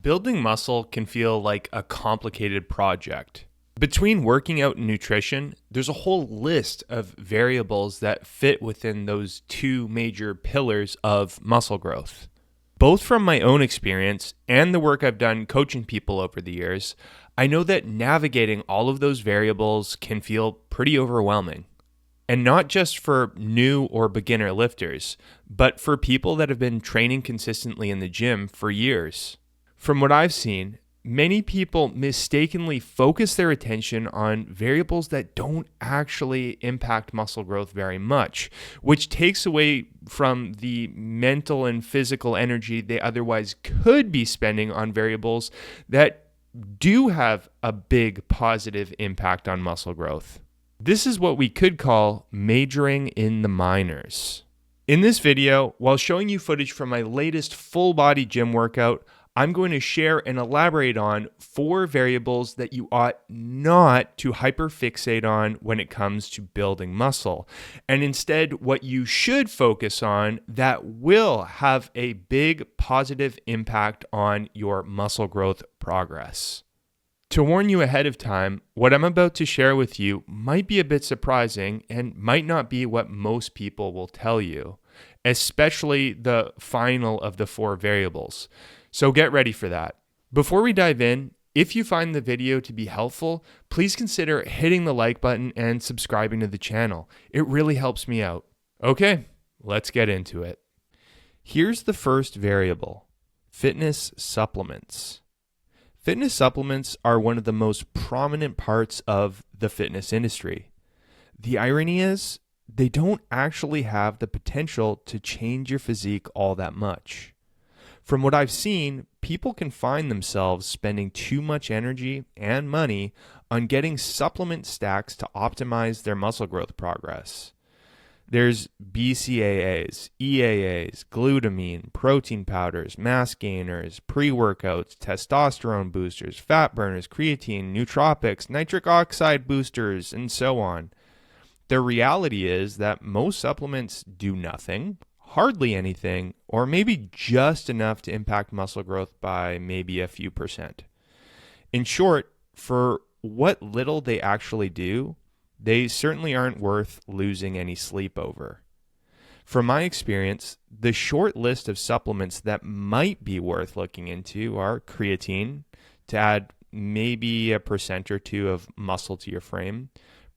Building muscle can feel like a complicated project. Between working out and nutrition, there's a whole list of variables that fit within those two major pillars of muscle growth. Both from my own experience and the work I've done coaching people over the years, I know that navigating all of those variables can feel pretty overwhelming. And not just for new or beginner lifters, but for people that have been training consistently in the gym for years. From what I've seen, many people mistakenly focus their attention on variables that don't actually impact muscle growth very much, which takes away from the mental and physical energy they otherwise could be spending on variables that do have a big positive impact on muscle growth. This is what we could call majoring in the minors. In this video, while showing you footage from my latest full body gym workout, I'm going to share and elaborate on 4 variables that you ought not to hyperfixate on when it comes to building muscle, and instead what you should focus on that will have a big positive impact on your muscle growth progress. To warn you ahead of time, what I'm about to share with you might be a bit surprising and might not be what most people will tell you, especially the final of the 4 variables. So get ready for that. Before we dive in, if you find the video to be helpful, please consider hitting the like button and subscribing to the channel. It really helps me out. Okay, let's get into it. Here's the first variable: fitness supplements. Fitness supplements are one of the most prominent parts of the fitness industry. The irony is, they don't actually have the potential to change your physique all that much. From what I've seen, people can find themselves spending too much energy and money on getting supplement stacks to optimize their muscle growth progress. There's BCAAs, EAAs, glutamine, protein powders, mass gainers, pre-workouts, testosterone boosters, fat burners, creatine, nootropics, nitric oxide boosters, and so on. The reality is that most supplements do nothing, hardly anything, or maybe just enough to impact muscle growth by maybe a few percent. In short, for what little they actually do, they certainly aren't worth losing any sleep over. From my experience, the short list of supplements that might be worth looking into are creatine, to add maybe a percent or 2 of muscle to your frame,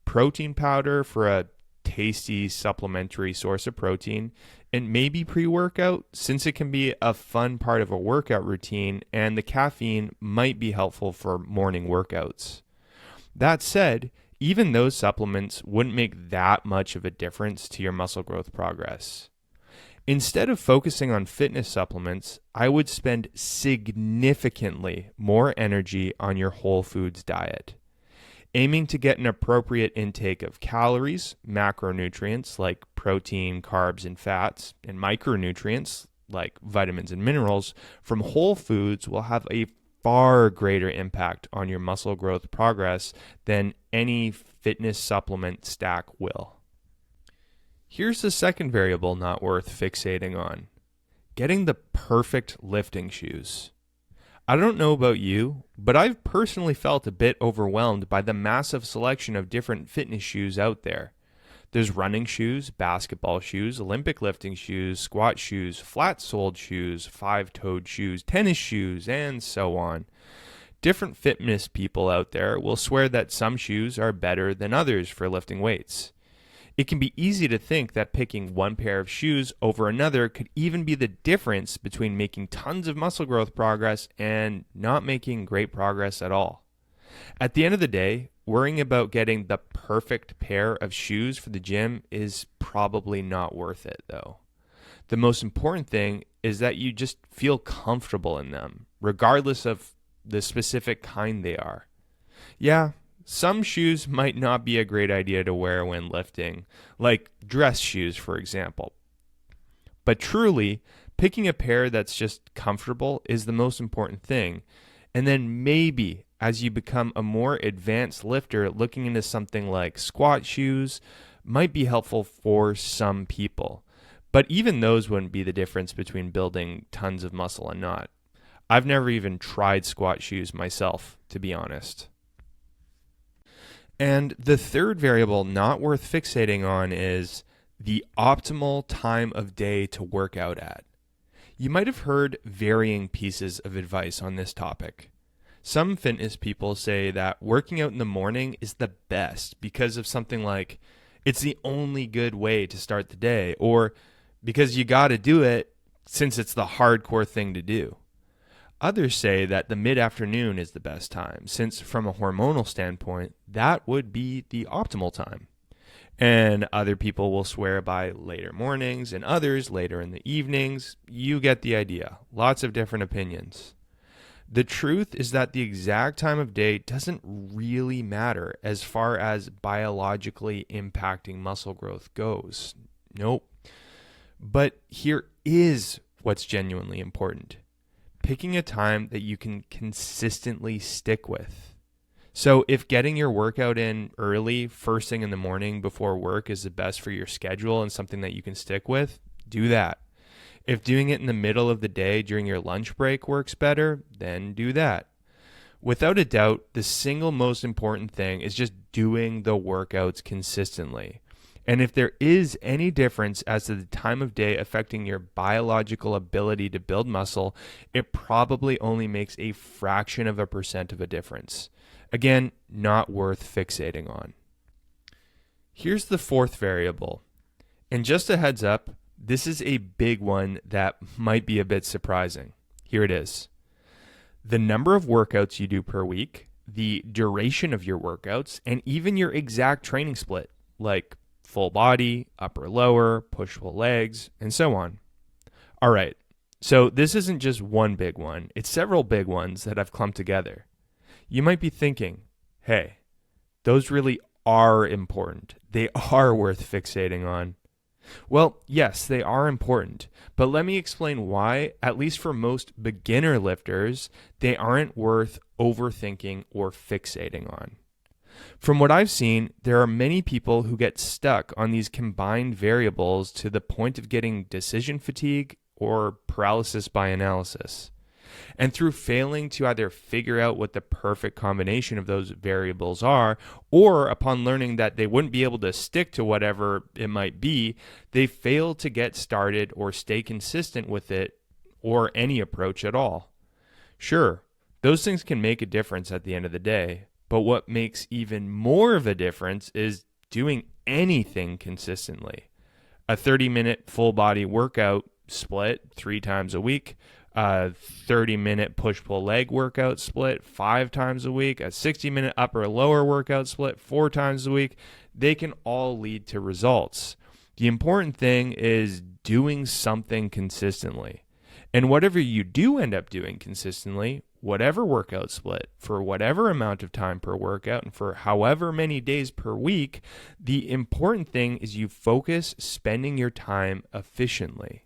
protein powder for a tasty supplementary source of protein, and maybe pre-workout, since it can be a fun part of a workout routine and the caffeine might be helpful for morning workouts. That said, even those supplements wouldn't make that much of a difference to your muscle growth progress. Instead of focusing on fitness supplements, I would spend significantly more energy on your whole foods diet, aiming to get an appropriate intake of calories, macronutrients like protein, carbs, and fats, and micronutrients like vitamins and minerals from whole foods will have a far greater impact on your muscle growth progress than any fitness supplement stack will. Here's the second variable not worth fixating on: getting the perfect lifting shoes. I don't know about you, but I've personally felt a bit overwhelmed by the massive selection of different fitness shoes out there. There's running shoes, basketball shoes, Olympic lifting shoes, squat shoes, flat-soled shoes, 5-toed shoes, tennis shoes, and so on. Different fitness people out there will swear that some shoes are better than others for lifting weights. It can be easy to think that picking one pair of shoes over another could even be the difference between making tons of muscle growth progress and not making great progress at all. At the end of the day, worrying about getting the perfect pair of shoes for the gym is probably not worth it, though. The most important thing is that you just feel comfortable in them, regardless of the specific kind they are. Yeah, some shoes might not be a great idea to wear when lifting, like dress shoes, for example. But truly, picking a pair that's just comfortable is the most important thing. And then maybe, as you become a more advanced lifter, looking into something like squat shoes might be helpful for some people. But even those wouldn't be the difference between building tons of muscle and not. I've never even tried squat shoes myself, to be honest. And the third variable not worth fixating on is the optimal time of day to work out at. You might have heard varying pieces of advice on this topic. Some fitness people say that working out in the morning is the best because of something like, it's the only good way to start the day, or because you got to do it since it's the hardcore thing to do. Others say that the mid-afternoon is the best time, since from a hormonal standpoint, that would be the optimal time. And other people will swear by later mornings and others later in the evenings. You get the idea. Lots of different opinions. The truth is that the exact time of day doesn't really matter as far as biologically impacting muscle growth goes. Nope. But here is what's genuinely important. Picking a time that you can consistently stick with. So if getting your workout in early, first thing in the morning before work is the best for your schedule and something that you can stick with, do that. If doing it in the middle of the day during your lunch break works better, then do that. Without a doubt, the single most important thing is just doing the workouts consistently. And if there is any difference as to the time of day affecting your biological ability to build muscle, it probably only makes a fraction of a percent of a difference. Again, not worth fixating on. Here's the fourth variable. And just a heads up, this is a big one that might be a bit surprising. Here it is. The number of workouts you do per week, the duration of your workouts, and even your exact training split, like full body, upper lower, push-pull legs, and so on. All right, so this isn't just one big one. It's several big ones that have clumped together. You might be thinking, hey, those really are important. They are worth fixating on. Well, yes, they are important, but let me explain why, at least for most beginner lifters, they aren't worth overthinking or fixating on. From what I've seen, there are many people who get stuck on these combined variables to the point of getting decision fatigue or paralysis by analysis. And through failing to either figure out what the perfect combination of those variables are, or upon learning that they wouldn't be able to stick to whatever it might be, they fail to get started or stay consistent with it or any approach at all. Sure, those things can make a difference at the end of the day, but what makes even more of a difference is doing anything consistently. A 30-minute full body workout split 3 times a week, a 30-minute push-pull leg workout split 5 times a week, a 60-minute upper lower workout split 4 times a week, they can all lead to results. The important thing is doing something consistently. And whatever you do end up doing consistently, whatever workout split, for whatever amount of time per workout, and for however many days per week, the important thing is you focus spending your time efficiently.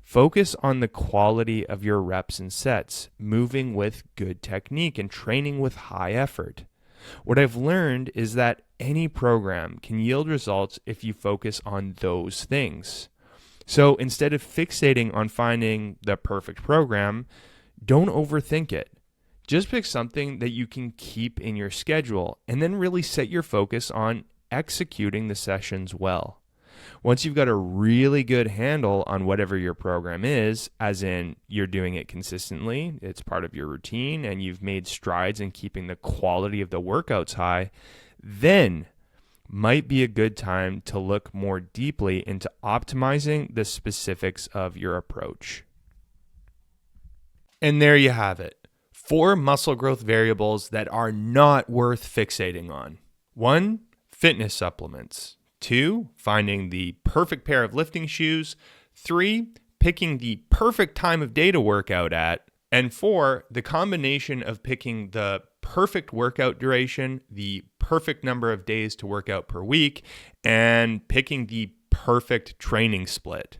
Focus on the quality of your reps and sets, moving with good technique and training with high effort. What I've learned is that any program can yield results if you focus on those things. So instead of fixating on finding the perfect program, don't overthink it. Just pick something that you can keep in your schedule and then really set your focus on executing the sessions well. Once you've got a really good handle on whatever your program is, as in you're doing it consistently, it's part of your routine, and you've made strides in keeping the quality of the workouts high, then might be a good time to look more deeply into optimizing the specifics of your approach. And there you have it. 4 muscle growth variables that are not worth fixating on. 1, fitness supplements. 2, finding the perfect pair of lifting shoes. 3, picking the perfect time of day to work out at. And 4, the combination of picking the perfect workout duration, the perfect number of days to work out per week, and picking the perfect training split.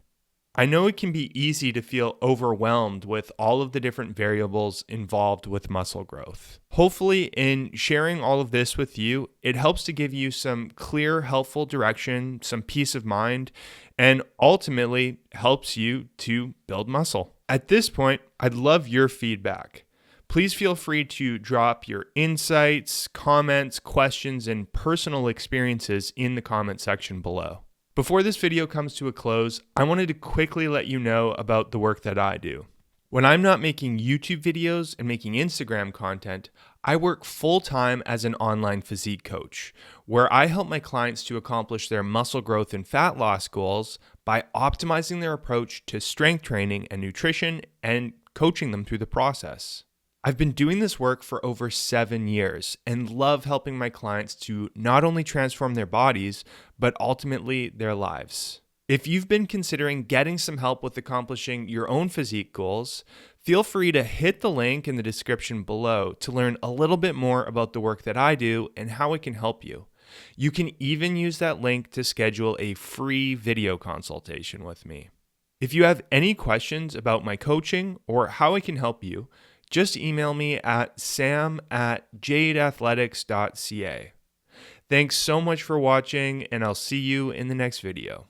I know it can be easy to feel overwhelmed with all of the different variables involved with muscle growth. Hopefully, in sharing all of this with you, it helps to give you some clear, helpful direction, some peace of mind, and ultimately helps you to build muscle. At this point, I'd love your feedback. Please feel free to drop your insights, comments, questions, and personal experiences in the comment section below. Before this video comes to a close, I wanted to quickly let you know about the work that I do. When I'm not making YouTube videos and making Instagram content, I work full-time as an online physique coach, where I help my clients to accomplish their muscle growth and fat loss goals by optimizing their approach to strength training and nutrition and coaching them through the process. I've been doing this work for over 7 years and love helping my clients to not only transform their bodies, but ultimately their lives. If you've been considering getting some help with accomplishing your own physique goals, feel free to hit the link in the description below to learn a little bit more about the work that I do and how it can help you. You can even use that link to schedule a free video consultation with me. If you have any questions about my coaching or how I can help you, just email me at sam@jadeathletics.ca. Thanks so much for watching, and I'll see you in the next video.